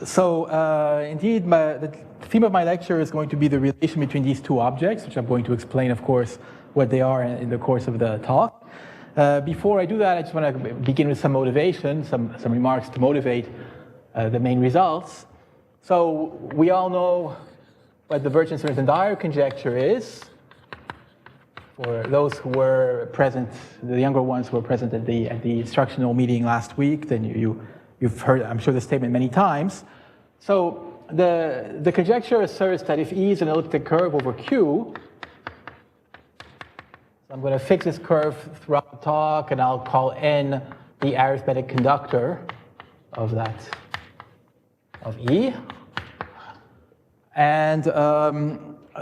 Indeed, the theme of my lecture is going to be the relation between these two objects, which I'm going to explain, of course, what they are in the course of the talk. Before I do that, I just want to begin with some motivation, some remarks to motivate the main results. So we all know what the Birch-Swinnerton-Dyer conjecture is. For those who were present, the younger ones who were present at the instructional meeting last week, then you've heard, I'm sure, the statement many times. So the conjecture asserts that if E is an elliptic curve over Q, so I'm going to fix this curve throughout the talk, and I'll call N the arithmetic conductor of E. And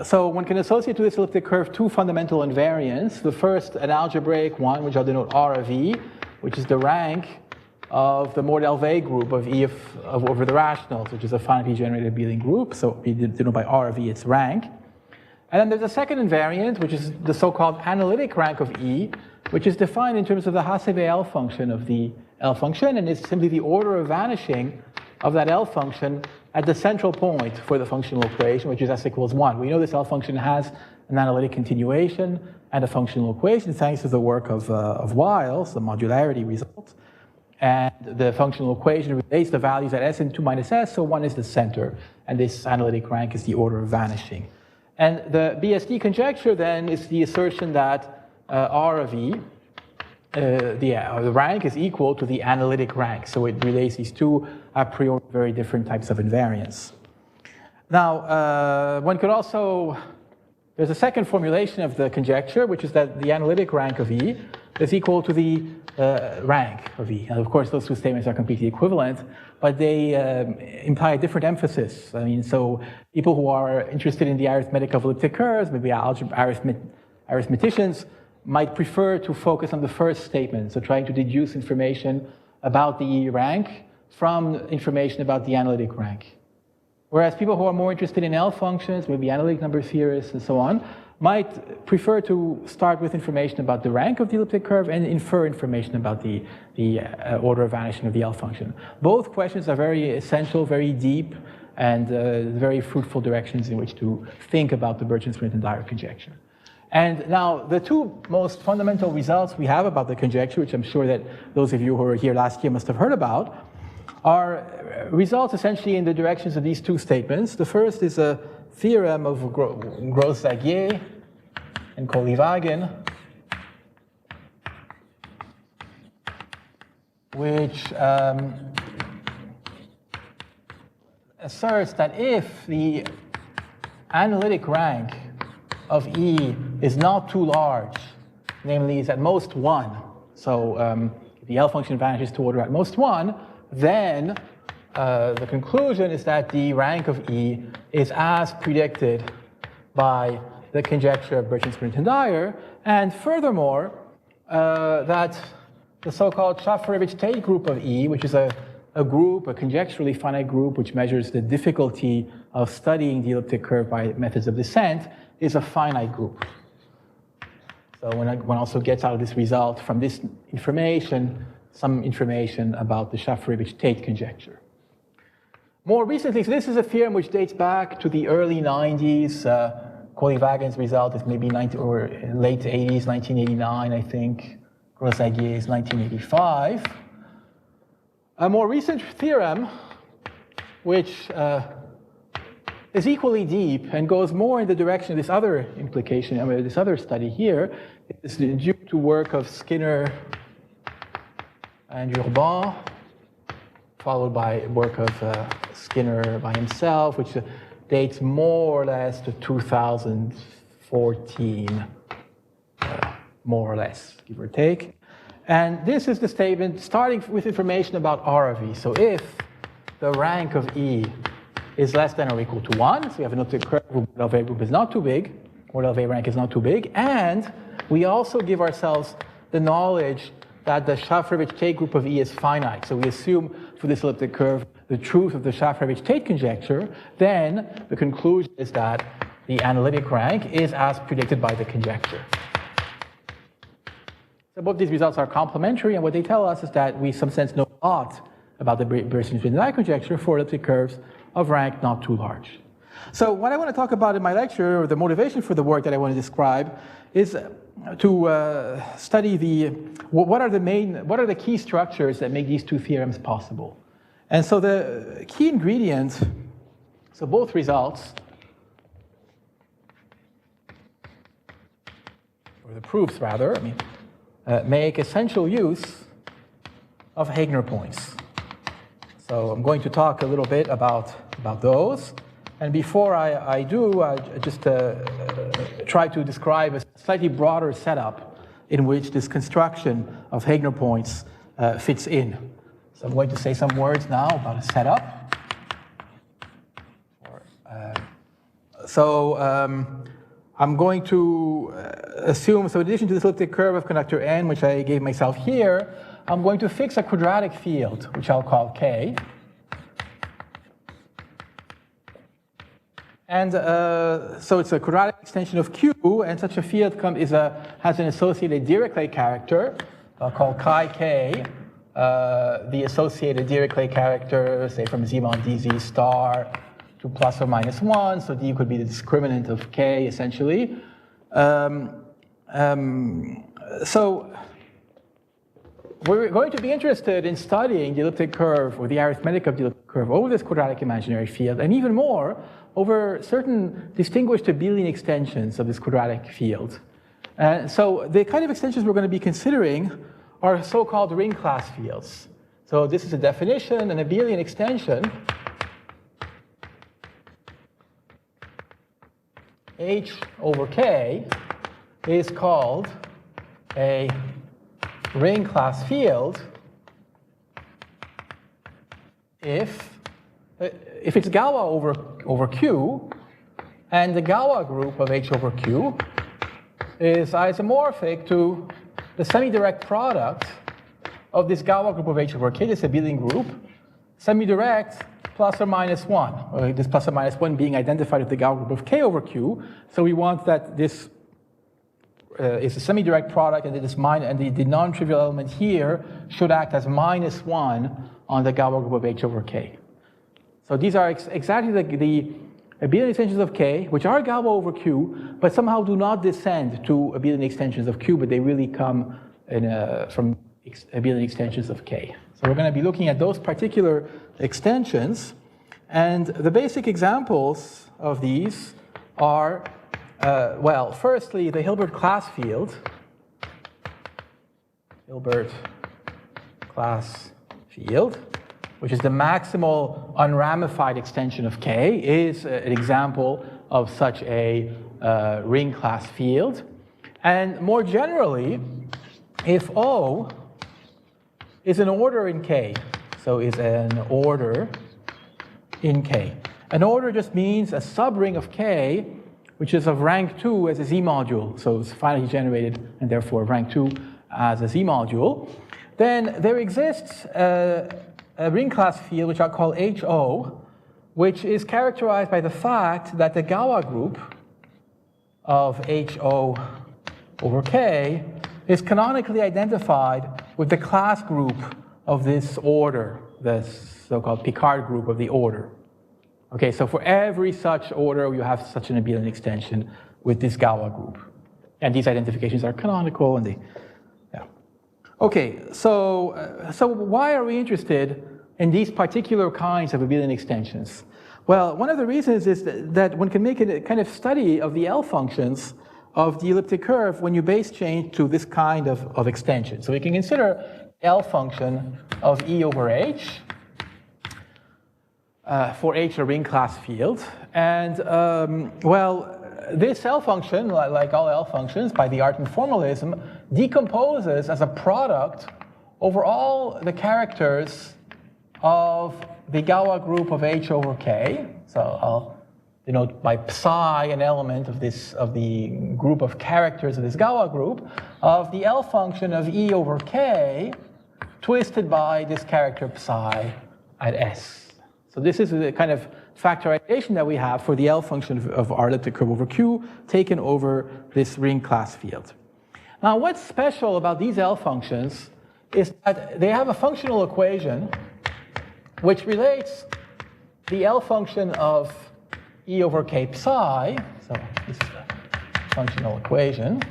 so one can associate to this elliptic curve two fundamental invariants. The first, an algebraic one, which I'll denote R of E, which is the rank of the Mordell-Weil group of E over the rationals, which is a finitely generated abelian group. So we denote by R of E its rank. And then there's a second invariant, which is the so-called analytic rank of E, which is defined in terms of the Hasebe-L function of the L function, and is simply the order of vanishing of that L function at the central point for the functional equation, which is S equals 1. We know this L function has an analytic continuation and a functional equation thanks to the work of Wiles, the modularity result. And the functional equation relates the values at S in 2 minus S, so 1 is the center, and this analytic rank is the order of vanishing. And the BSD conjecture then is the assertion that R of E, the rank is equal to the analytic rank. So it relates these two a priori very different types of invariants. Now, one could also, there's a second formulation of the conjecture, which is that the analytic rank of E is equal to the rank of E. And of course, those two statements are completely equivalent, but they imply a different emphasis. I mean, so people who are interested in the arithmetic of elliptic curves, maybe arithmeticians, might prefer to focus on the first statement, so trying to deduce information about the E rank from information about the analytic rank. Whereas people who are more interested in L functions, maybe analytic number theorists and so on, might prefer to start with information about the rank of the elliptic curve and infer information about the order of vanishing of the L function. Both questions are very essential, very deep, and very fruitful directions in which to think about the Birch-Swinnerton-Dyer conjecture. And now, the two most fundamental results we have about the conjecture, which I'm sure that those of you who were here last year must have heard about, are results essentially in the directions of these two statements. The first is a theorem of Gross-Zagier and Kolyvagin, which asserts that if the analytic rank of E is not too large, namely is at most 1, so if the L function vanishes to order at most 1, then the conclusion is that the rank of E is as predicted by the conjecture of Birch-Swinnerton-Dyer, and furthermore, that the so-called Shafarevich-Tate group of E, which is a conjecturally finite group which measures the difficulty of studying the elliptic curve by methods of descent, is a finite group. So one also gets out of this result from this information, some information about the Shafarevich-Tate conjecture. More recently, so this is a theorem which dates back to the early 90s. Kolyvagin's result is maybe late 80s, 1989, I think. Gross-Zagier's 1985. A more recent theorem, which is equally deep and goes more in the direction of this other implication, this other study here, is due to work of Skinner and Urban, followed by work of Skinner by himself, which dates more or less to 2014, more or less, give or take. And this is the statement starting with information about R of E. So if the rank of E is less than or equal to 1, so we have an elliptic curve where Mordell-Weil group is not too big, Mordell-Weil rank is not too big, and we also give ourselves the knowledge that the Shafarevich-Tate group of E is finite. So we assume for this elliptic curve the truth of the Shafarevich-Tate conjecture, then the conclusion is that the analytic rank is as predicted by the conjecture. So both these results are complementary, and what they tell us is that we, in some sense, know a lot about the Berzin-Schwinden-Debye conjecture for elliptic curves of rank not too large. So what I want to talk about in my lecture, or the motivation for the work that I want to describe, is to study what are the key structures that make these two theorems possible. And so the key ingredient, so both results, or the proofs rather, make essential use of Heegner points. So I'm going to talk a little bit about those. And before I do, I just try to describe a slightly broader setup in which this construction of Heegner points fits in. So I'm going to say some words now about a setup. I'm going to assume, so in addition to this elliptic curve of conductor n, which I gave myself here, I'm going to fix a quadratic field, which I'll call K. And so it's a quadratic extension of Q, and such a field has an associated Dirichlet character. I'll call chi k the associated Dirichlet character, say from z mod dz star to plus or minus 1. So d could be the discriminant of k, essentially. So we're going to be interested in studying the elliptic curve, or the arithmetic of the elliptic curve, over this quadratic imaginary field, and even more, over certain distinguished abelian extensions of this quadratic field. So the kind of extensions we're going to be considering are so-called ring class fields. So this is a definition, an abelian extension H over K is called a ring class field if it's Galois over Q, and the Galois group of H over Q is isomorphic to the semi-direct product of this Galois group of H over K, this abelian group, semi-direct plus or minus 1, or this plus or minus 1 being identified with the Galois group of K over Q. So we want that this is a semi-direct product, and the non-trivial element here should act as minus 1 on the Galois group of H over K. So these are exactly the abelian extensions of K, which are Galois over Q, but somehow do not descend to abelian extensions of Q, but they really come from abelian extensions of K. So we're going to be looking at those particular extensions, and the basic examples of these are, well, firstly, the Hilbert class field. Hilbert class field, which is the maximal unramified extension of K, is an example of such a ring class field. And more generally, if O is an order in K, so is an order in K. An order just means a subring of K, which is of rank 2 as a Z module, so it's finally generated, and therefore rank 2 as a Z module. Then there exists a ring class field, which I'll call HO, which is characterized by the fact that the Galois group of HO over K is canonically identified with the class group of this order, the so-called Picard group of the order. Okay, so for every such order, you have such an abelian extension with this Galois group. And these identifications are canonical, and yeah. Okay, so why are we interested in these particular kinds of abelian extensions? Well, one of the reasons is that one can make a kind of study of the L functions of the elliptic curve when you base change to this kind of extension. So we can consider L function of E over H, for H a ring class field. And well, this L function, like all L functions by the Artin formalism, decomposes as a product over all the characters of the Galois group of H over K. So I'll denote by psi an element of the group of characters of this Galois group of the L function of E over K twisted by this character psi at S. So this is the kind of factorization that we have for the L function of our elliptic curve over Q taken over this ring class field. Now what's special about these L functions is that they have a functional equation which relates the L function of E over K psi, so this is the functional equation,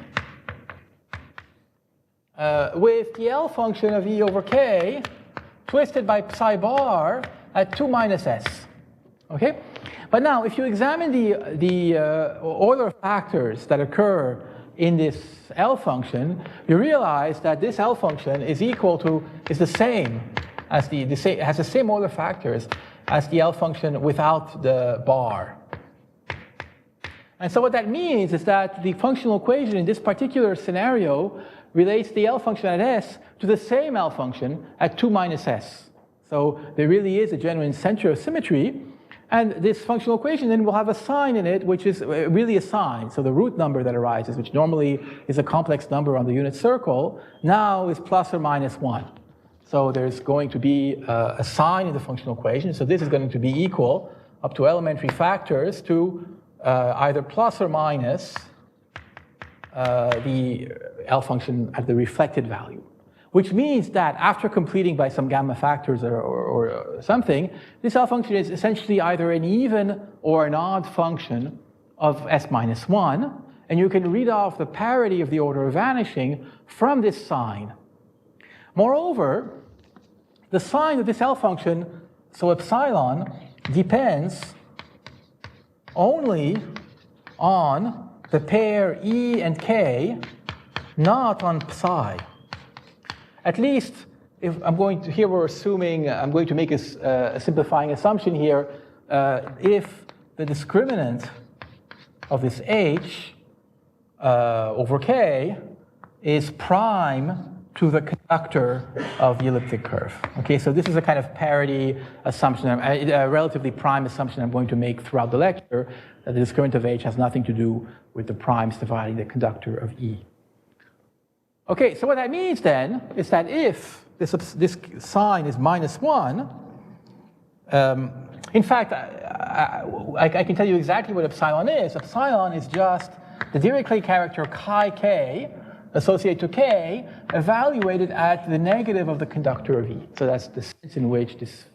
with the L function of E over K twisted by psi bar at 2 minus S. Okay? But now, if you examine the Euler factors that occur in this L function, you realize that this L function is the same as has the same Euler factors as the L function without the bar. And so what that means is that the functional equation in this particular scenario relates the L function at S to the same L function at 2 minus S. So there really is a genuine center of symmetry. And this functional equation then will have a sign in it, which is really a sign. So the root number that arises, which normally is a complex number on the unit circle, now is plus or minus 1. So there's going to be a sign in the functional equation. So this is going to be equal up to elementary factors to either plus or minus the L function at the reflected value. Which means that after completing by some gamma factors or something, this L function is essentially either an even or an odd function of S minus 1, and you can read off the parity of the order of vanishing from this sign. Moreover, the sign of this L function, so epsilon, depends only on the pair E and K, not on psi. At least, if I'm going to, here we're assuming, I'm going to make a simplifying assumption here, if the discriminant of this H over K is prime to the conductor of the elliptic curve. Okay, so this is a kind of parity assumption, a relatively prime assumption I'm going to make throughout the lecture, that the discriminant of H has nothing to do with the primes dividing the conductor of E. Okay, so what that means then is that if this sign is minus 1, in fact, I can tell you exactly what epsilon is. Epsilon is just the Dirichlet character chi k associated to k evaluated at the negative of the conductor of E. So that's the sense in which this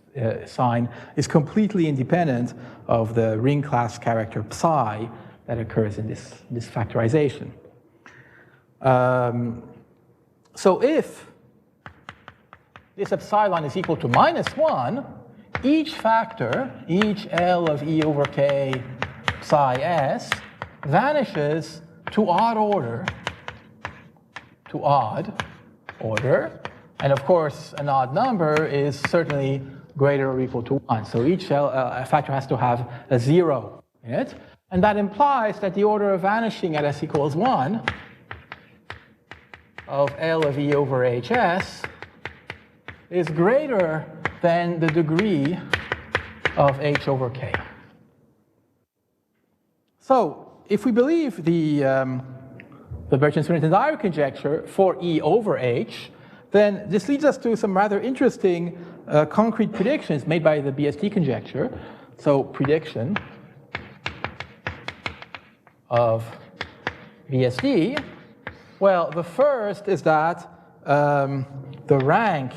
sign is completely independent of the ring class character psi that occurs in this factorization. So if this epsilon is equal to minus 1, each factor, each L of E over K psi S, vanishes to odd order, and of course an odd number is certainly greater or equal to 1. So each factor has to have a 0 in it, and that implies that the order of vanishing at S equals 1 of L of E over HS is greater than the degree of H over K. So if we believe the Birchin-Swinnerton-Dyer conjecture for E over H, then this leads us to some rather interesting concrete predictions made by the BSD conjecture. So prediction of BSD. Well, the first is that the rank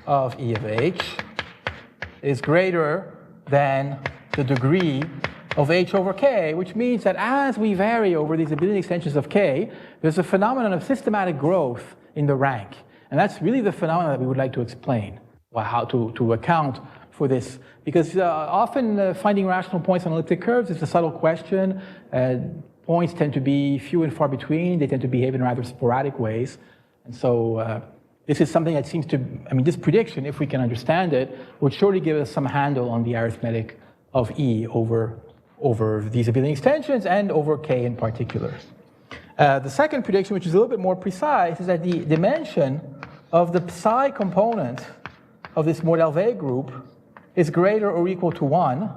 of E of H is greater than the degree of H over K, which means that as we vary over these abelian extensions of K, there's a phenomenon of systematic growth in the rank. And that's really the phenomenon that we would like to explain, how to account for this. Because often finding rational points on elliptic curves is a subtle question. Points tend to be few and far between. They tend to behave in rather sporadic ways. And so this is something that seems to, this prediction, if we can understand it, would surely give us some handle on the arithmetic of E over these abelian extensions and over K in particular. The second prediction, which is a little bit more precise, is that the dimension of the psi component of this Mordell-Weil group is greater or equal to 1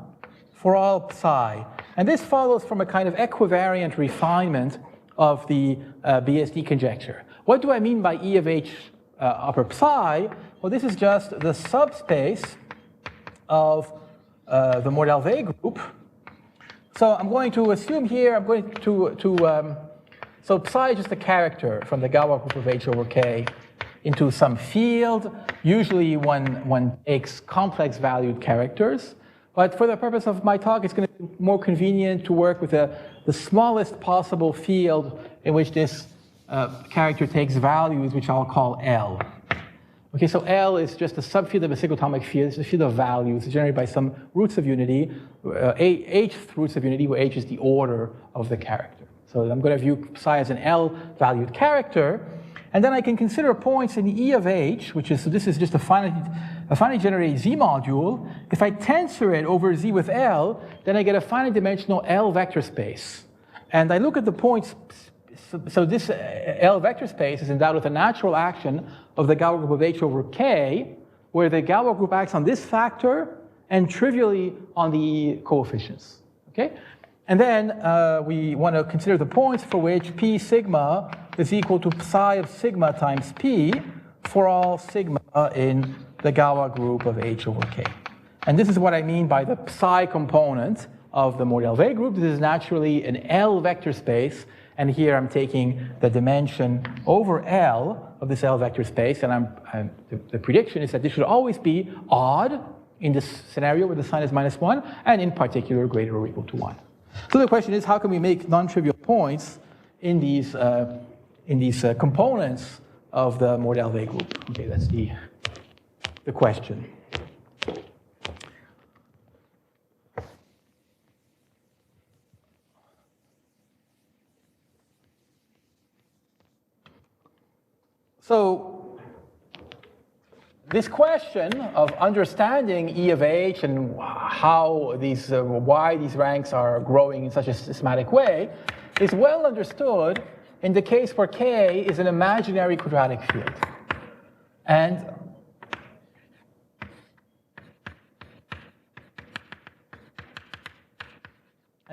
for all psi. And this follows from a kind of equivariant refinement of the BSD conjecture. What do I mean by E of H upper psi? Well, this is just the subspace of the Mordell-Weil group. So I'm going to assume here, so psi is just a character from the Galois group of H over K into some field. Usually one takes complex valued characters. But for the purpose of my talk, it's going to be more convenient to work with the smallest possible field in which this character takes values, which I'll call L. Okay, so L is just a subfield of a cyclotomic field. It's a field of values generated by some roots of unity, hth roots of unity, where h is the order of the character. So I'm going to view psi as an L-valued character, and then I can consider points in E of h, which is, so this is just a finitely generated Z module. If I tensor it over Z with L, then I get a finite dimensional L vector space. And I look at the points. So this L vector space is endowed with a natural action of the Galois group of H over K, where the Galois group acts on this factor and trivially on the coefficients. Okay? And then we want to consider the points for which P sigma is equal to psi of sigma times P for all sigma in the Galois group of H over K. And this is what I mean by the psi component of the Mordell-Weil group. This is naturally an L vector space. And here I'm taking the dimension over L of this L vector space, and the prediction is that this should always be odd in this scenario where the sign is -1, and in particular greater or equal to 1. So the question is, how can we make non-trivial points in these components of the Mordell-Weil group? Okay, that's the question. So this question of understanding E of H and how these, why these ranks are growing in such a systematic way is well understood in the case where K is an imaginary quadratic field. And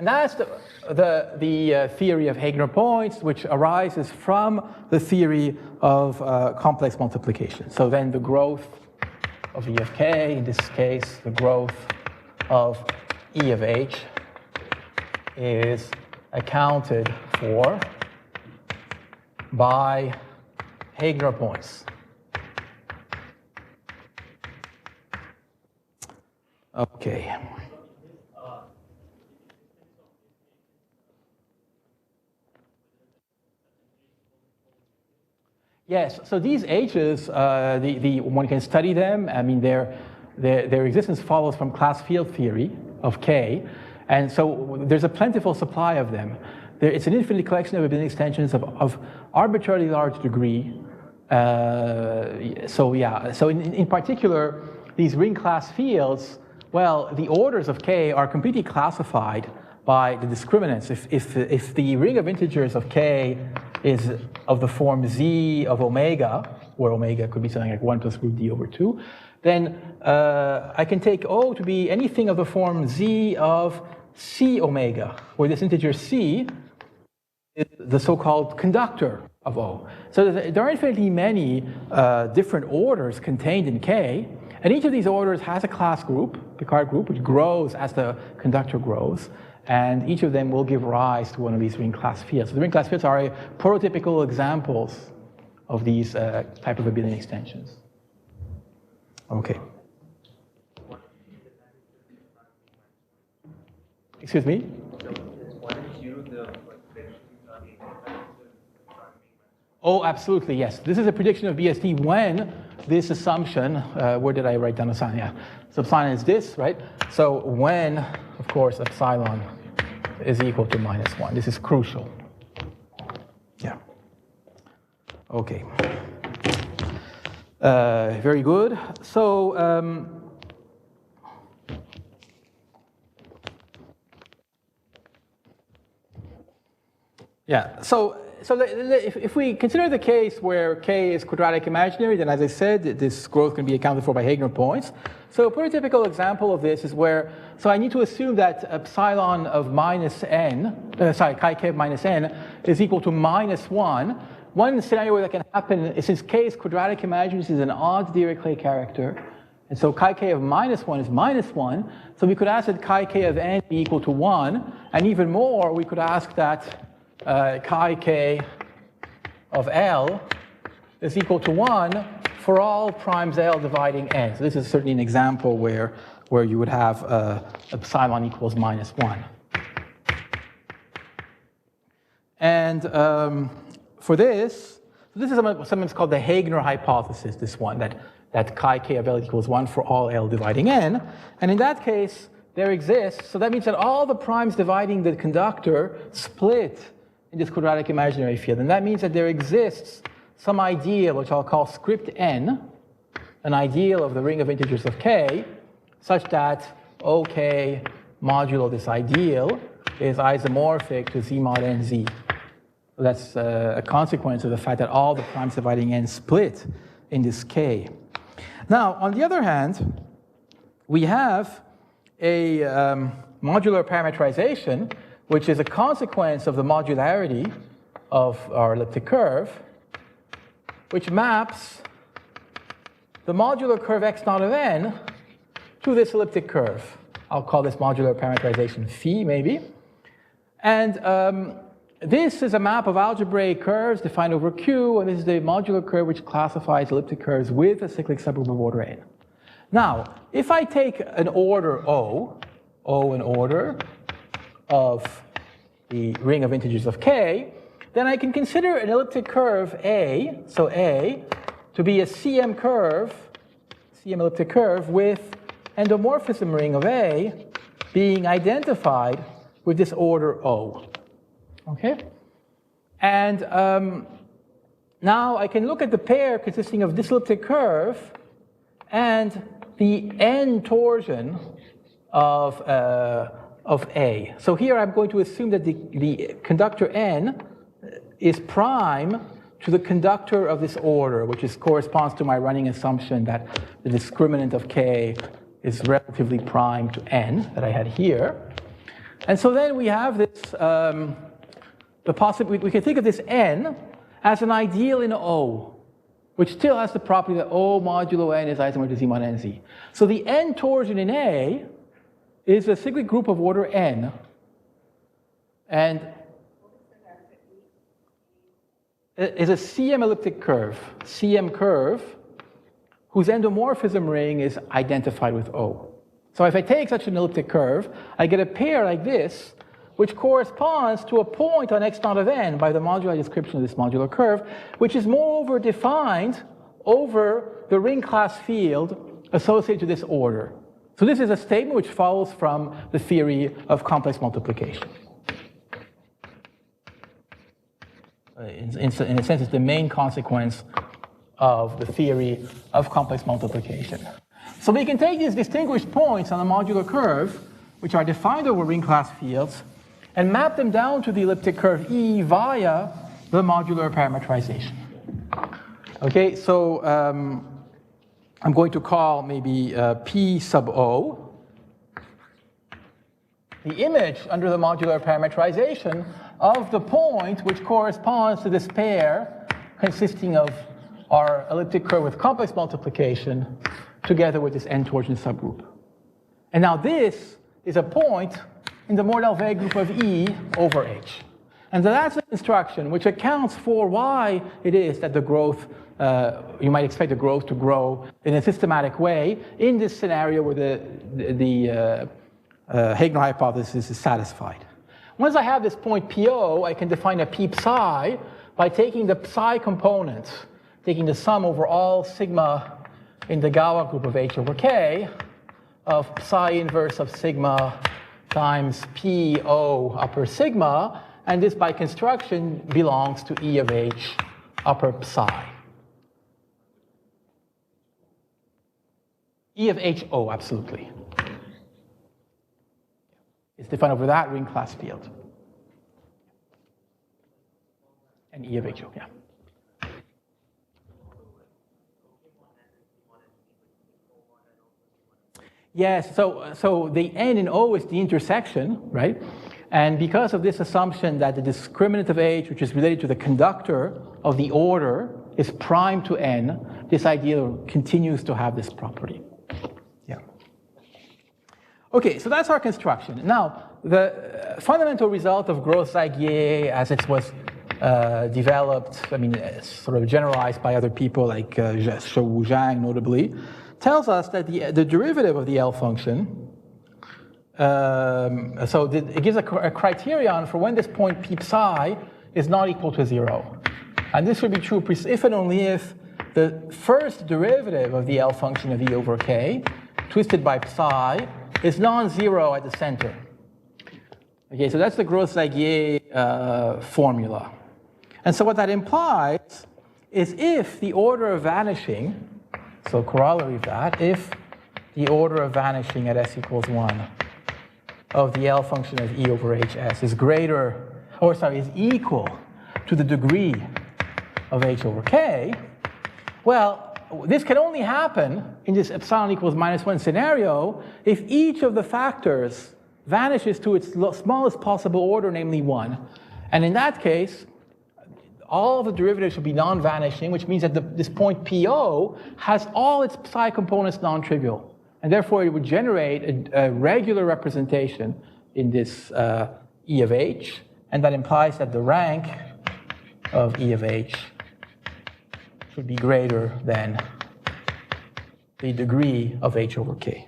that's the theory of Heegner points, which arises from the theory of complex multiplication. So then the growth of E of K, in this case, the growth of E of H is accounted for by Heegner points. Okay. Yes, so these H's, one can study them. I mean, their existence follows from class field theory of K, and so there's a plentiful supply of them. It's an infinite collection of abelian extensions of arbitrarily large degree. So in particular, these ring class fields, well, the orders of K are completely classified by the discriminants. If the ring of integers of K is of the form Z of omega, where omega could be something like 1 plus root D over 2, then I can take O to be anything of the form Z of C omega, where this integer C is the so-called conductor of O. So there are infinitely many different orders contained in K, and each of these orders has a class group, Picard group, which grows as the conductor grows. And each of them will give rise to one of these ring class fields. So the ring class fields are prototypical examples of these type of abelian extensions. Okay. Excuse me? Oh, absolutely, yes. This is a prediction of BSD when this assumption, where did I write down the sign? Yeah. So epsilon is this, right? So when, of course, epsilon is equal to -1. This is crucial. Yeah. Okay. Very good. So yeah. So if we consider the case where K is quadratic imaginary, then as I said, this growth can be accounted for by Heegner points. So a prototypical example of this is where, so I need to assume that epsilon of chi k of minus n is equal to -1. One scenario where that can happen is since K is quadratic imaginary, this is an odd Dirichlet character. And so chi k of -1 is -1. So we could ask that chi k of n be equal to 1. And even more, we could ask that chi k of L is equal to 1 for all primes L dividing n. So this is certainly an example where you would have epsilon equals -1. And for this is sometimes called the Heegner hypothesis, this one, that chi k of L equals 1 for all L dividing n. And in that case, there exists, so that means that all the primes dividing the conductor split in this quadratic imaginary field. And that means that there exists some ideal, which I'll call script n, an ideal of the ring of integers of k, such that OK modulo this ideal is isomorphic to z mod nz. So that's a consequence of the fact that all the primes dividing n split in this k. Now, on the other hand, we have a modular parametrization, which is a consequence of the modularity of our elliptic curve, which maps the modular curve x naught of n to this elliptic curve. I'll call this modular parametrization phi, maybe. And this is a map of algebraic curves defined over Q, and this is the modular curve which classifies elliptic curves with a cyclic subgroup of order n. Now, if I take an order O an order of the ring of integers of k, then I can consider an elliptic curve A, so A, to be a CM curve, CM elliptic curve with endomorphism ring of A being identified with this order O. Okay? And now I can look at the pair consisting of this elliptic curve and the n torsion of A. So here I'm going to assume that the conductor n is prime to the conductor of this order, which corresponds to my running assumption that the discriminant of k is relatively prime to n that I had here. And so then we have this, we can think of this n as an ideal in O, which still has the property that O modulo n is isomorphic to z mod nz. So the n torsion in A is a cyclic group of order n, and is a CM elliptic curve, whose endomorphism ring is identified with O. So if I take such an elliptic curve, I get a pair like this, which corresponds to a point on x naught of n by the moduli description of this modular curve, which is moreover defined over the ring class field associated to this order. So this is a statement which follows from the theory of complex multiplication. In a sense, it's the main consequence of the theory of complex multiplication. So we can take these distinguished points on the modular curve, which are defined over ring class fields, and map them down to the elliptic curve E via the modular parametrization. Okay, so I'm going to call maybe P sub O the image under the modular parametrization of the point which corresponds to this pair consisting of our elliptic curve with complex multiplication together with this n torsion subgroup. And now this is a point in the Mordell-Weil group of E over H. And so that's an instruction which accounts for why it is that the growth, you might expect the growth to grow in a systematic way in this scenario where the Heegner hypothesis is satisfied. Once I have this point PO, I can define a P psi by taking the psi components, taking the sum over all sigma in the Galois group of H over K of psi inverse of sigma times PO upper sigma, and this by construction belongs to E of H upper psi. E of HO, absolutely. It's defined over that ring class field. And E of HO, yeah. Yes, so the n in O is the intersection, right? And because of this assumption that the discriminant of H, which is related to the conductor of the order, is prime to n, this ideal continues to have this property. Yeah. Okay, so that's our construction. Now, the fundamental result of Gross-Zagier, as it was developed, sort of generalized by other people like Shou Zhang notably, tells us that the derivative of the L function, it gives a criterion for when this point p psi is not equal to 0. And this would be true if and only if the first derivative of the L function of E over K, twisted by psi, is non-zero at the center. Okay, so that's the Gross-Zagier formula. And so what that implies is if the order of vanishing, so corollary of that, if the order of vanishing at s equals 1 of the L function of E over Hs is is equal to the degree of H over K, well, this can only happen in this epsilon equals -1 scenario if each of the factors vanishes to its smallest possible order, namely 1. And in that case, all of the derivatives should be non-vanishing, which means that this point PO has all its psi components non-trivial. And therefore, it would generate a regular representation in this E of H. And that implies that the rank of E of H should be greater than the degree of H over K.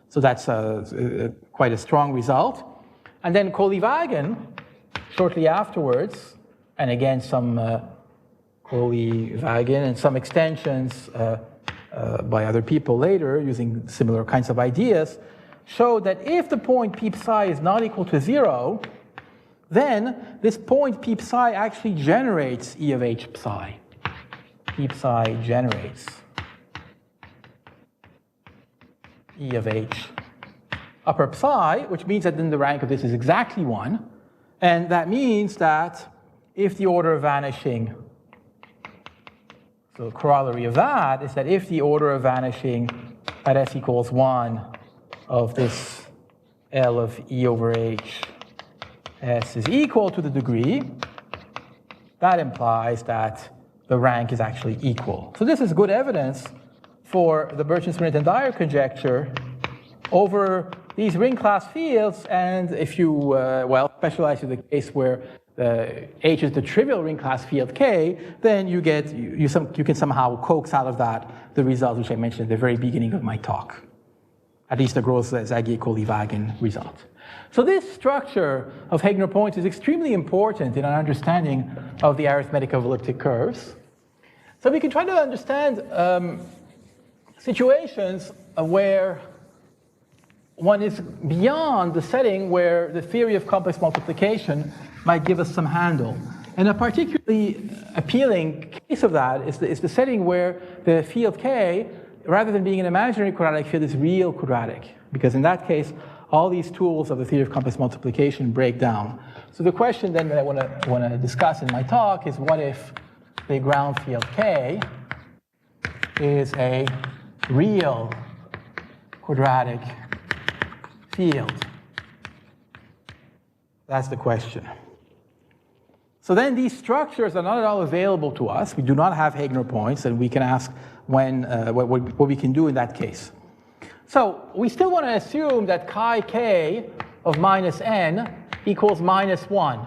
So that's quite a strong result. And then Kolyvagin, shortly afterwards, and again some Kolyvagin and some extensions by other people later using similar kinds of ideas, showed that if the point p psi is not equal to 0, then this point p psi actually generates E of H psi. P psi generates E of H upper psi, which means that then the rank of this is exactly 1. And that means that if the order of vanishing, so the corollary of that is that if the order of vanishing at s equals 1 of this L of E over H s is equal to the degree, that implies that the rank is actually equal. So this is good evidence for the Birchin-Smith and Dyer conjecture over these ring class fields. And if you, specialize in the case where H is the trivial ring class field K, then you can somehow coax out of that the result which I mentioned at the very beginning of my talk, at least the Gross-Zagier-Kolyvagin result. So this structure of Heegner points is extremely important in our understanding of the arithmetic of elliptic curves. So we can try to understand situations where one is beyond the setting where the theory of complex multiplication might give us some handle. And a particularly appealing case of that is the setting where the field K, rather than being an imaginary quadratic field, is real quadratic. Because in that case, all these tools of the theory of complex multiplication break down. So the question then that I want to discuss in my talk is, what if the ground field K is a real quadratic field? That's the question. So then these structures are not at all available to us. We do not have Heegner points, and we can ask what we can do in that case. So we still want to assume that chi k of minus n equals -1.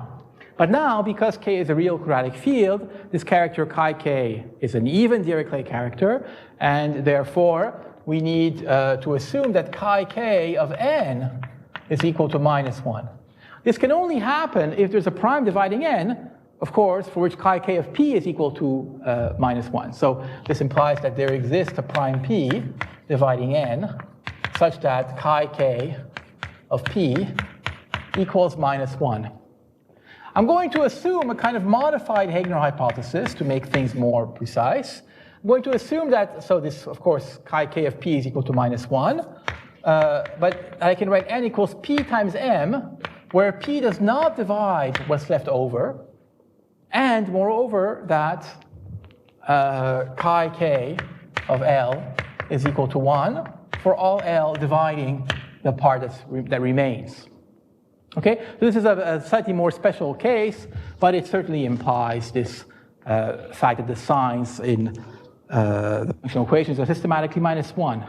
But now, because k is a real quadratic field, this character chi k is an even Dirichlet character, and therefore we need to assume that chi k of n is equal to -1. This can only happen if there's a prime dividing n, of course, for which chi k of p is equal to -1. So this implies that there exists a prime p dividing n such that chi k of p equals -1. I'm going to assume a kind of modified Heegner hypothesis to make things more precise. I'm going to assume that, so this, of course, chi k of p is equal to -1, but I can write n equals p times m, where p does not divide what's left over, and moreover that chi k of L is equal to 1 for all L dividing the part that remains. Okay, so this is a slightly more special case, but it certainly implies this fact that the signs in the functional equations are systematically -1.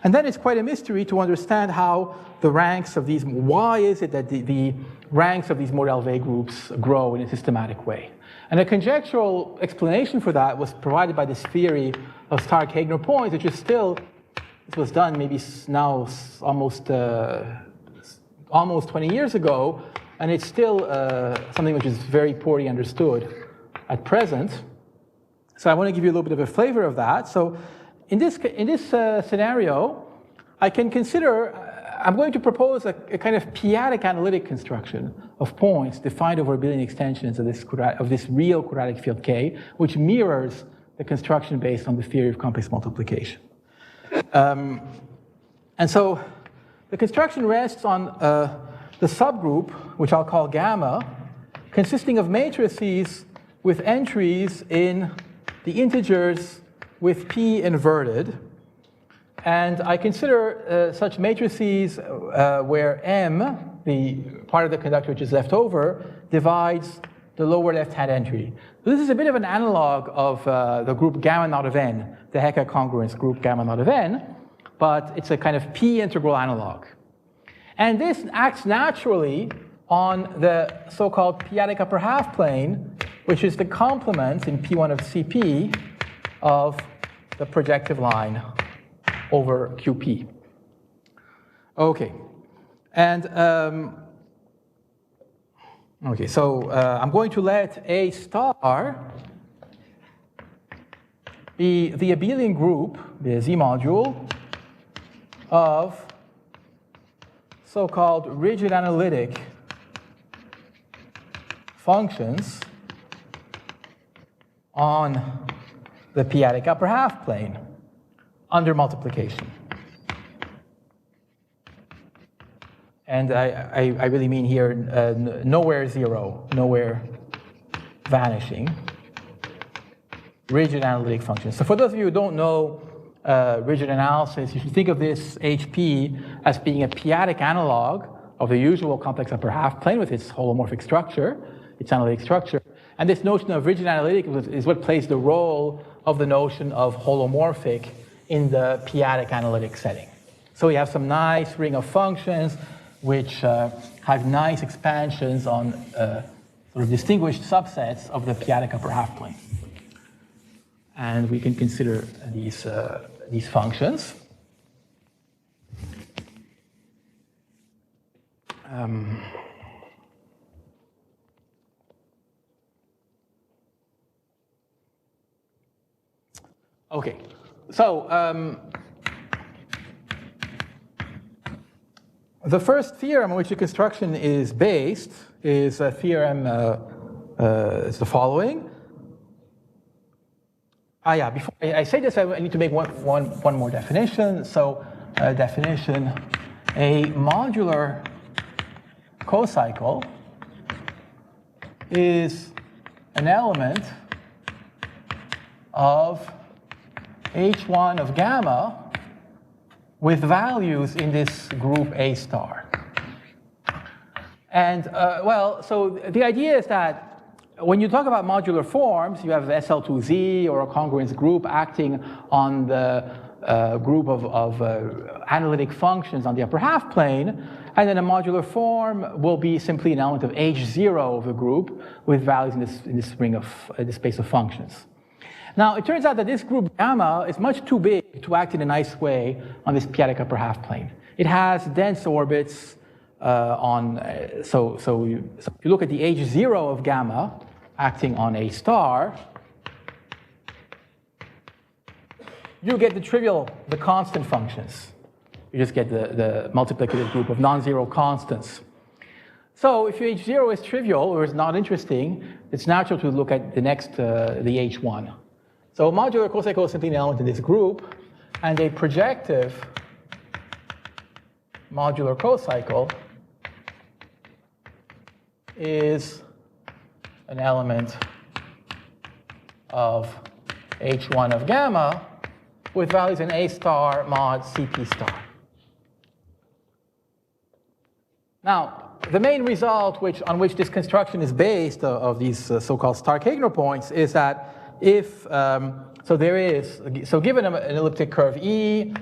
And then it's quite a mystery to understand how the ranks of these, why is it that the ranks of these Mordell-Weil groups grow in a systematic way? And a conjectural explanation for that was provided by this theory of Stark-Heegner points, which is still, this was done maybe now almost 20 years ago, and it's still something which is very poorly understood at present. So I want to give you a little bit of a flavor of that. So in this scenario, I can consider, I'm going to propose a kind of p-adic analytic construction of points defined over abelian extensions of this real quadratic field K, which mirrors the construction based on the theory of complex multiplication. And so the construction rests on the subgroup, which I'll call gamma, consisting of matrices with entries in the integers with p inverted. And I consider such matrices where M, the part of the conductor which is left over, divides the lower left-hand entry. So this is a bit of an analog of the group gamma naught of n, the Hecke congruence group gamma naught of n, but it's a kind of p integral analog. And this acts naturally on the so-called p-adic upper half plane, which is the complement in P1 of Cp of the projective line over QP. Okay, and okay, so I'm going to let A star be the abelian group, the Z module, of so-called rigid analytic functions on the p-adic upper half plane under multiplication. And I really mean here nowhere zero, nowhere vanishing, rigid analytic functions. So for those of you who don't know rigid analysis, you should think of this HP as being a p-adic analog of the usual complex upper half plane with its holomorphic structure, its analytic structure. And this notion of rigid analytic is what plays the role of the notion of holomorphic in the p-adic analytic setting. So we have some nice ring of functions which have nice expansions on sort of distinguished subsets of the p-adic upper half plane. And we can consider these functions. Okay, so the first theorem on which the construction is based is a theorem, is the following. Yeah, before I say this, I need to make one more definition. So definition, a modular cocycle is an element of H1 of gamma with values in this group A star. And well, so the idea is that when you talk about modular forms, you have SL2Z or a congruence group acting on the group of analytic functions on the upper half plane, and then a modular form will be simply an element of H0 of the group with values in this ring of the space of functions. Now, it turns out that this group gamma is much too big to act in a nice way on this p-adic upper half plane. It has dense orbits so if you look at the H0 of gamma acting on A star, you get the constant functions. You just get the multiplicative group of non-zero constants. So if your H0 is trivial or is not interesting, it's natural to look at the next, the H1. So a modular cocycle is simply an element in this group, and a projective modular cocycle is an element of H1 of gamma with values in A star mod Cp star. Now, the main result on which this construction is based of these so-called Stark-Heegner points is that if, so there is, so given an elliptic curve E,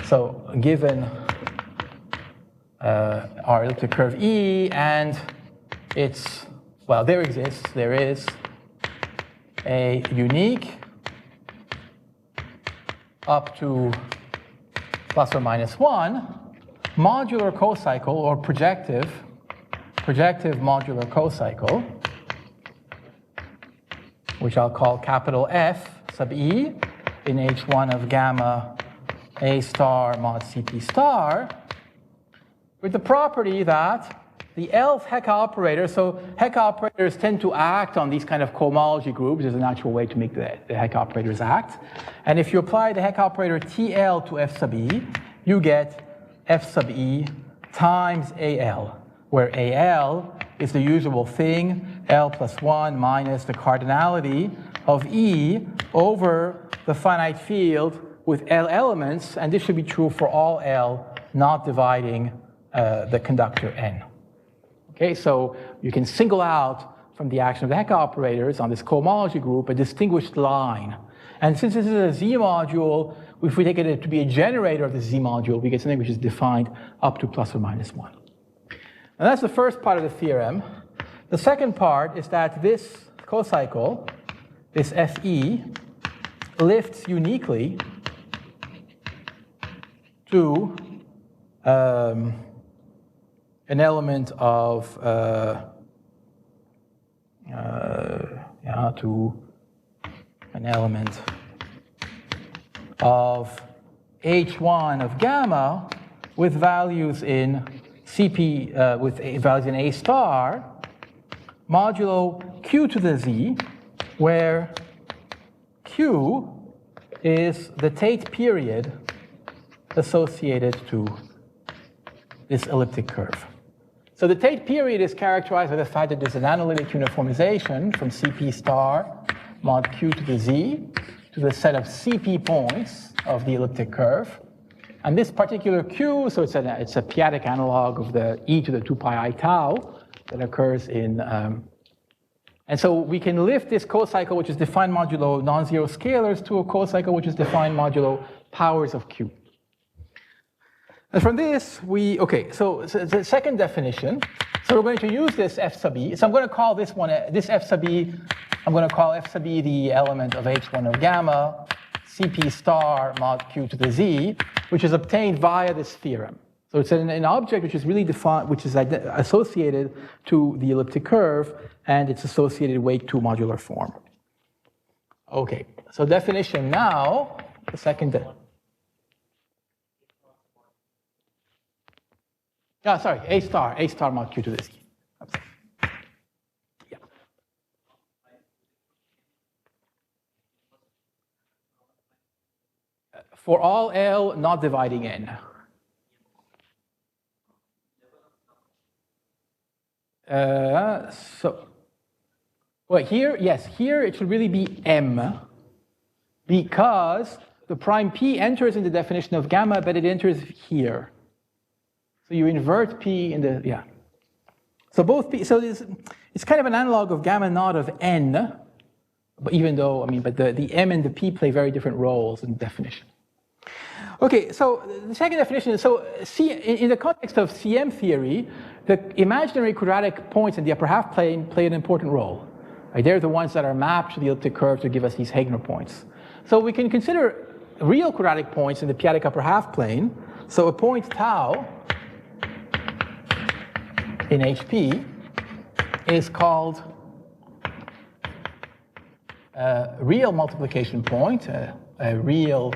so given our elliptic curve E, and it's, well, there is a unique up to plus or minus 1 modular cocycle or projective modular cocycle, which I'll call capital F sub E in H1 of gamma A star mod CP star, with the property that the Lth Hecke operator, so Hecke operators tend to act on these kind of cohomology groups. There's a natural way to make the Hecke operators act. And if you apply the Hecke operator TL to F sub E, you get F sub E times AL, where AL is the usual thing, L plus 1 minus the cardinality of E over the finite field with L elements, and this should be true for all L not dividing the conductor N. Okay, so you can single out from the action of the Hecke operators on this cohomology group a distinguished line. And since this is a Z module, if we take it to be a generator of the Z module, we get something which is defined up to plus or minus 1. And that's the first part of the theorem. The second part is that this cocycle, this Fe, lifts uniquely to an element of H1 of gamma with values in CP with values in A star modulo Q to the Z, where Q is the Tate period associated to this elliptic curve. So the Tate period is characterized by the fact that there's an analytic uniformization from CP star mod Q to the Z to the set of CP points of the elliptic curve. And this particular Q, so it's a p-adic analog of the e to the 2 pi I tau that occurs in, and so we can lift this cocycle, which is defined modulo non-zero scalars, to a cocycle which is defined modulo powers of Q. And from this, so the second definition, so we're going to use this F sub E. So I'm going to call this one, this F sub E, I'm going to call F sub E the element of H1 of gamma, CP star mod Q to the Z, which is obtained via this theorem. So it's an object which is really defined, which is associated to the elliptic curve, and it's associated weight 2 modular form. Okay, so definition now, the second. Sorry, A star mod Q to the Z. Yeah. For all L not dividing N. Well, here it should really be M, because the prime P enters in the definition of gamma, but it enters here. So you invert P in the, yeah. So both P, so it's kind of an analog of gamma naught of N, but even though, but the M and the P play very different roles in the definition. Okay, so the second definition is, so in the context of CM theory, the imaginary quadratic points in the upper half plane play an important role. Right? They're the ones that are mapped to the elliptic curve to give us these Heegner points. So we can consider real quadratic points in the p-adic upper half plane. So a point tau in HP is called a real multiplication point, a real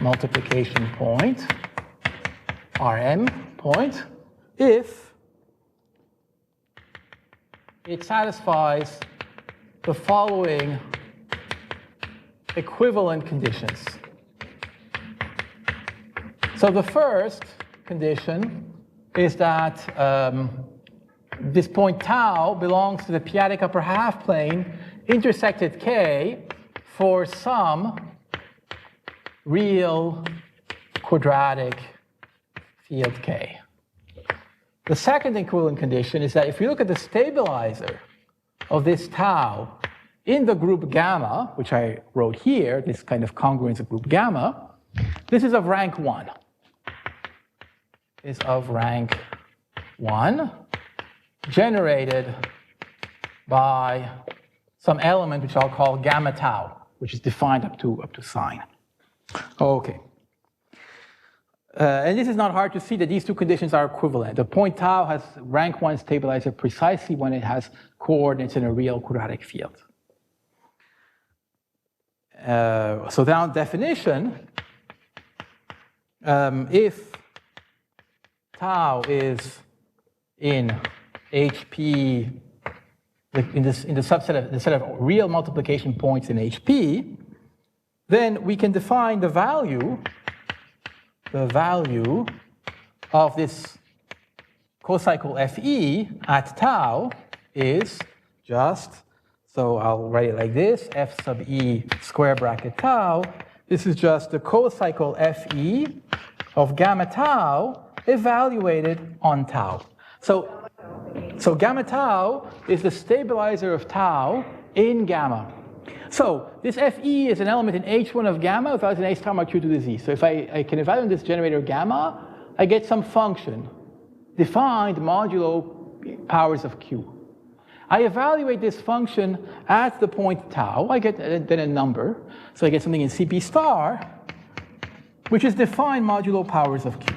multiplication point, Rm point, if it satisfies the following equivalent conditions. So the first condition is that this point tau belongs to the p-adic upper half plane intersected K for some real quadratic field K. The second equivalent condition is that if you look at the stabilizer of this tau in the group gamma, which I wrote here, this kind of congruence of group gamma, this is of rank 1. Is of rank 1, generated by some element which I'll call gamma tau, which is defined up to sign. Okay. And this is not hard to see that these two conditions are equivalent. The point tau has rank 1 stabilizer precisely when it has coordinates in a real quadratic field. So now definition, if tau is in HP, in the subset of the set of real multiplication points in HP, then we can define the value of this cocycle Fe at tau is just, so I'll write it like this, F sub E square bracket tau. This is just the cocycle Fe of gamma tau evaluated on tau. So gamma tau is the stabilizer of tau in gamma. So this Fe is an element in H1 of gamma without an H tau mod Q to the Z. So if I can evaluate this generator gamma, I get some function defined modulo powers of Q. I evaluate this function at the point tau. I get then a number. So I get something in Cp star, which is defined modulo powers of Q.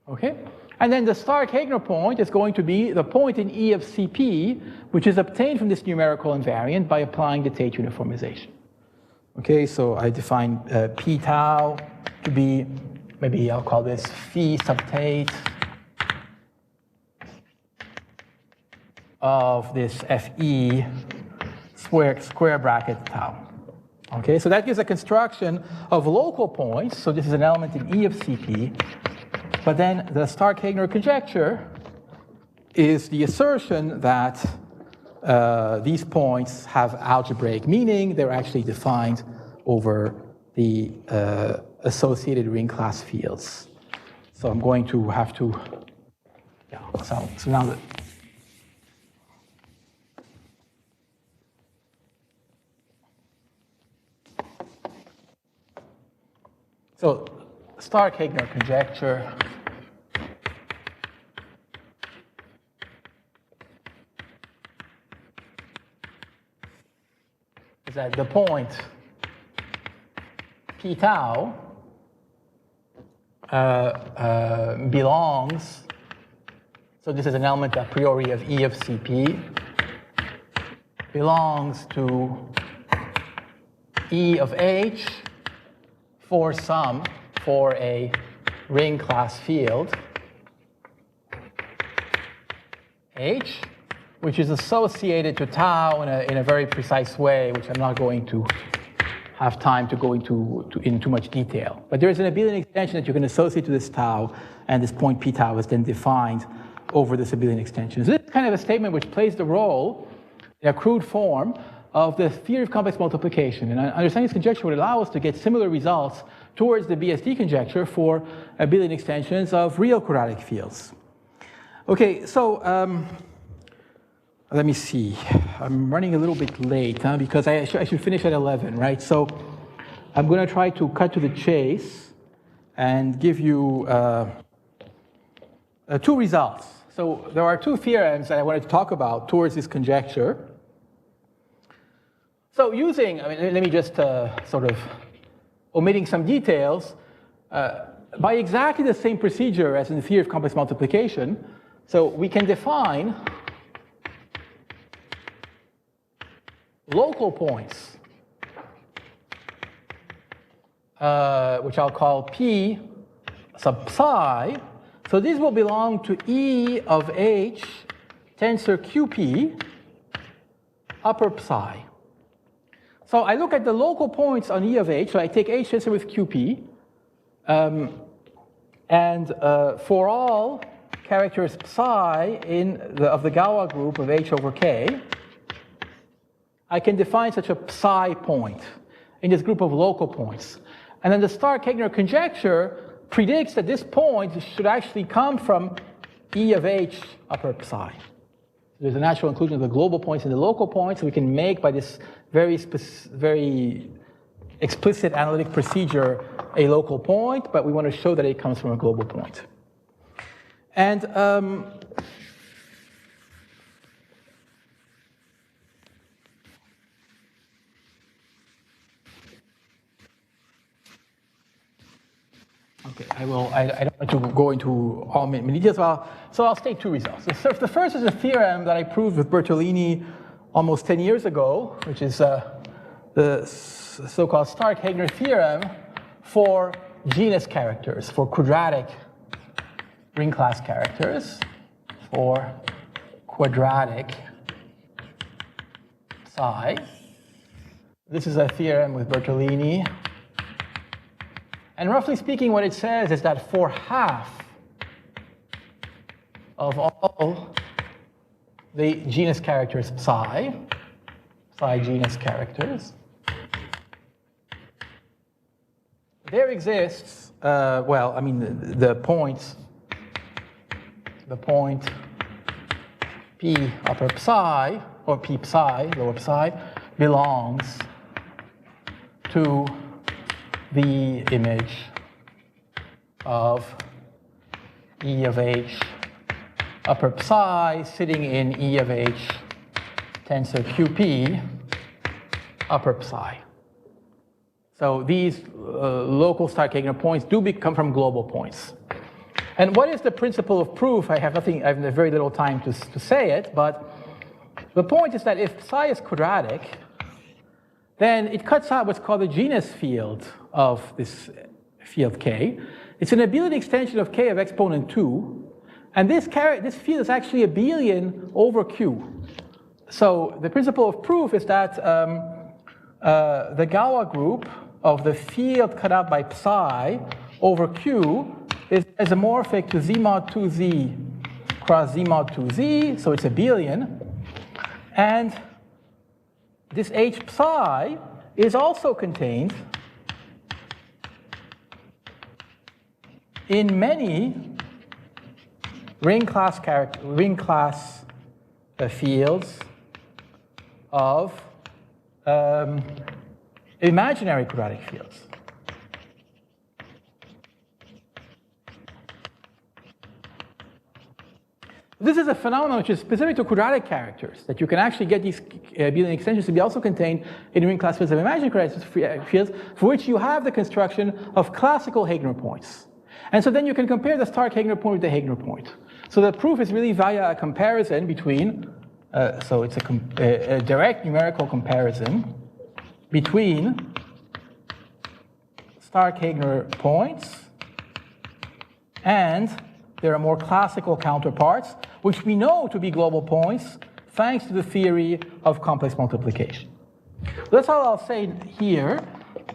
Okay? And then the Stark-Heegner point is going to be the point in E of Cp, which is obtained from this numerical invariant by applying the Tate uniformization. Okay, so I define p tau to be, maybe I'll call this phi sub Tate of this Fe square bracket tau. Okay, so that gives a construction of local points. So this is an element in E of Cp. But then the Stark-Heegner conjecture is the assertion that these points have algebraic meaning. They're actually defined over the associated ring class fields. So I'm going to have to, yeah, so now that, so Stark-Heegner conjecture is that the point p tau belongs, so this is an element a priori of E of Cp, belongs to E of H for some, for a ring class field H, which is associated to tau in a very precise way, which I'm not going to have time to go into in too much detail. But there is an abelian extension that you can associate to this tau, and this point p tau is then defined over this abelian extension. So this is kind of a statement which plays the role in a crude form of the theory of complex multiplication. And understanding this conjecture would allow us to get similar results towards the BSD conjecture for abelian extensions of real quadratic fields. Okay, so let me see. I'm running a little bit late because I should finish at 11, right? So I'm going to try to cut to the chase and give you two results. So there are two theorems that I wanted to talk about towards this conjecture. So using, I mean, let me just sort of omitting some details, by exactly the same procedure as in the theory of complex multiplication, so we can define local points, which I'll call P sub psi. So these will belong to E of H tensor QP upper psi. So I look at the local points on E of H, so I take H tensor with QP, and for all characters psi of the Galois group of H over K, I can define such a psi point in this group of local points. And then the Stark-Heegner conjecture predicts that this point should actually come from E of H upper psi. There's a natural inclusion of the global points and the local points. We can make, by this very explicit analytic procedure, a local point, but we want to show that it comes from a global point. And okay, I don't want to go into all many details, so I'll state two results. The first is a theorem that I proved with Bertolini almost 10 years ago, which is the so-called Stark-Heegner theorem for genus characters, for quadratic ring class characters, for quadratic psi. This is a theorem with Bertolini. And roughly speaking, what it says is that for half of all the genus characters psi genus characters, there exists, well, I mean, the point P upper psi, or P psi, lower psi, belongs to the image of E of H upper psi sitting in E of H tensor QP upper psi. So these local Stark-Heegner points do come from global points. And what is the principle of proof? I have very little time to say it, but the point is that if psi is quadratic, then it cuts out what's called the genus field of this field K. It's an abelian extension of K of exponent 2, and this field is actually abelian over Q. So the principle of proof is that the Galois group of the field cut out by psi over Q is isomorphic to Z mod 2Z cross Z mod 2Z, so it's abelian. And this H psi is also contained in many ring class fields of imaginary quadratic fields. This is a phenomenon which is specific to quadratic characters, that you can actually get these abelian extensions to be also contained in ring class fields of imaginary quadratic fields, for which you have the construction of classical Heegner points. And so then you can compare the Stark-Heegner point with the Heegner point. So the proof is really via a comparison between, so it's a direct numerical comparison between Stark-Heegner points and there are more classical counterparts, which we know to be global points thanks to the theory of complex multiplication. That's all I'll say here.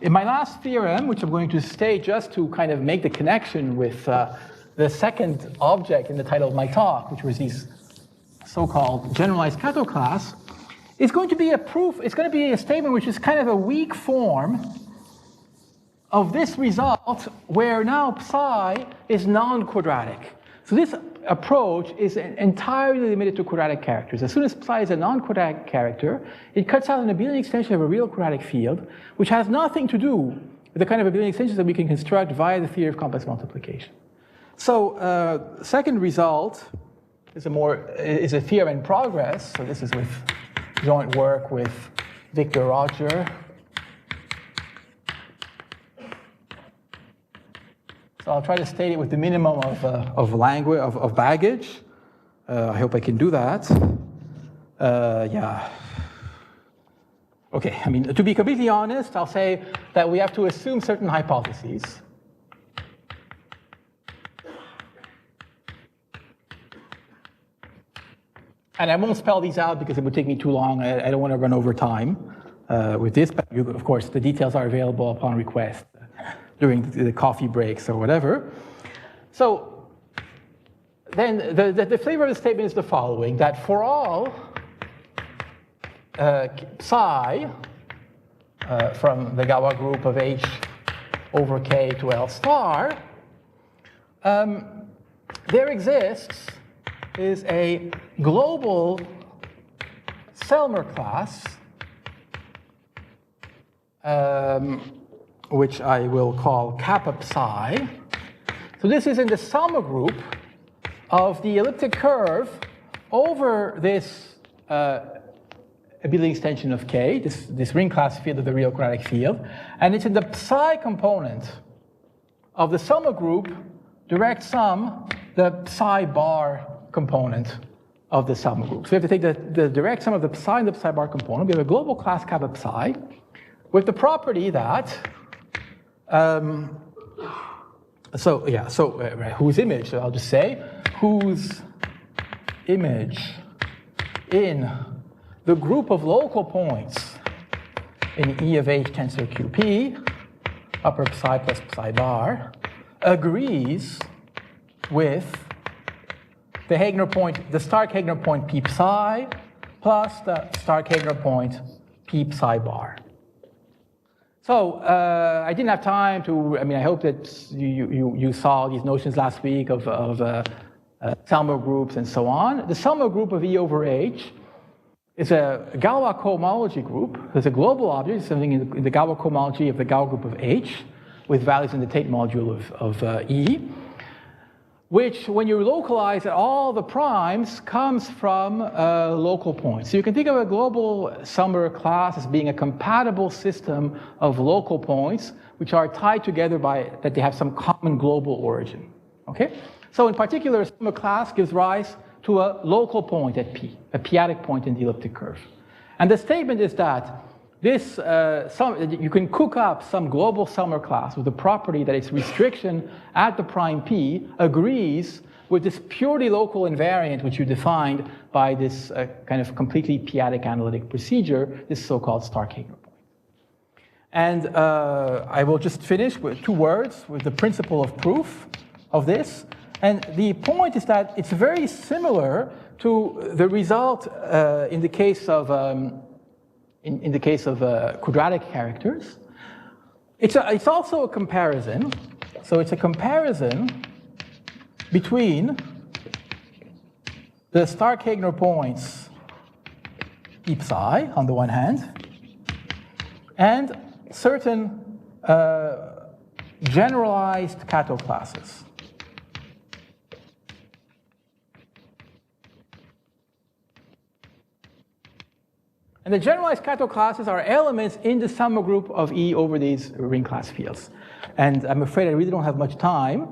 In my last theorem, which I'm going to state just to kind of make the connection with the second object in the title of my talk, which was these so-called generalized Kato class, is going to be a proof, it's going to be a statement which is kind of a weak form of this result where now psi is non-quadratic. So this approach is entirely limited to quadratic characters. As soon as psi is a non-quadratic character, it cuts out an abelian extension of a real quadratic field, which has nothing to do with the kind of abelian extensions that we can construct via the theory of complex multiplication. So second result is a theorem in progress. So this is with joint work with Victor Roger. So I'll try to state it with the minimum of baggage. I hope I can do that. Yeah. Okay, I mean, to be completely honest, I'll say that we have to assume certain hypotheses. And I won't spell these out because it would take me too long. I don't want to run over time with this, but of course, the details are available upon request during the coffee breaks or whatever. So then the flavor of the statement is the following, that for all psi from the Galois group of H over K to L star, there exists is a global Selmer class, which I will call kappa psi. So this is in the Selmer group of the elliptic curve over this abelian extension of K, this ring class field of the real quadratic field, and it's in the psi component of the Selmer group direct sum, the psi bar component of the Selmer group. So we have to take the direct sum of the psi and the psi bar component. We have a global class kappa psi with the property that, whose image, so I'll just say, whose image in the group of local points in E of H tensor QP, upper psi plus psi bar, agrees with the Heegner point, the Stark-Heegner point P psi plus the Stark-Heegner point P psi bar. So I didn't have time to, I hope that you saw these notions last week of Selmer groups and so on. The Selmer group of E over H is a Galois cohomology group. There's a global object, something in the Galois cohomology of the Galois group of H, with values in the Tate module of E, which, when you localize at all the primes, comes from local points. So you can think of a global Selmer class as being a compatible system of local points, which are tied together by that they have some common global origin. Okay? So in particular, a Selmer class gives rise to a local point at P, a p-adic point in the elliptic curve. And the statement is that this, you can cook up some global Selmer class with the property that its restriction at the prime P agrees with this purely local invariant which you defined by this kind of completely p-adic analytic procedure, this so-called Stark-Heegner point. And I will just finish with 2 words with the principle of proof of this. And the point is that it's very similar to the result in the case of quadratic characters. It's also a comparison. So it's a comparison between the Stark-Heegner points E psi on the one hand and certain generalized Kato classes. And the generalized Kato classes are elements in the Selmer group of E over these ring class fields. And I'm afraid I really don't have much time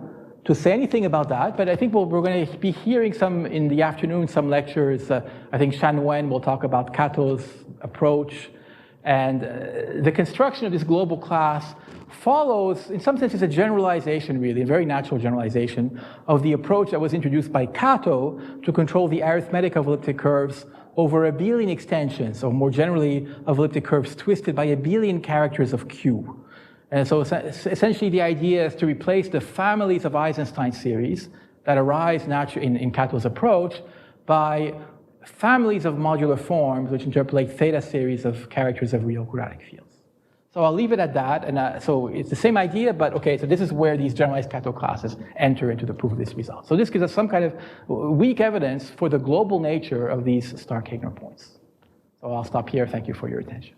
to say anything about that, but I think we're going to be hearing some in the afternoon, some lectures. I think Shan Nguyen will talk about Kato's approach. And the construction of this global class follows, in some sense, it's a generalization, really, a very natural generalization of the approach that was introduced by Kato to control the arithmetic of elliptic curves over abelian extensions, or more generally, of elliptic curves twisted by abelian characters of Q. And so essentially the idea is to replace the families of Eisenstein series that arise naturally in Kato's approach by families of modular forms which interpolate theta series of characters of real quadratic fields. So I'll leave it at that. And so it's the same idea, but okay, so this is where these generalized Kato classes enter into the proof of this result. So this gives us some kind of weak evidence for the global nature of these Stark-Heegner points. So I'll stop here. Thank you for your attention.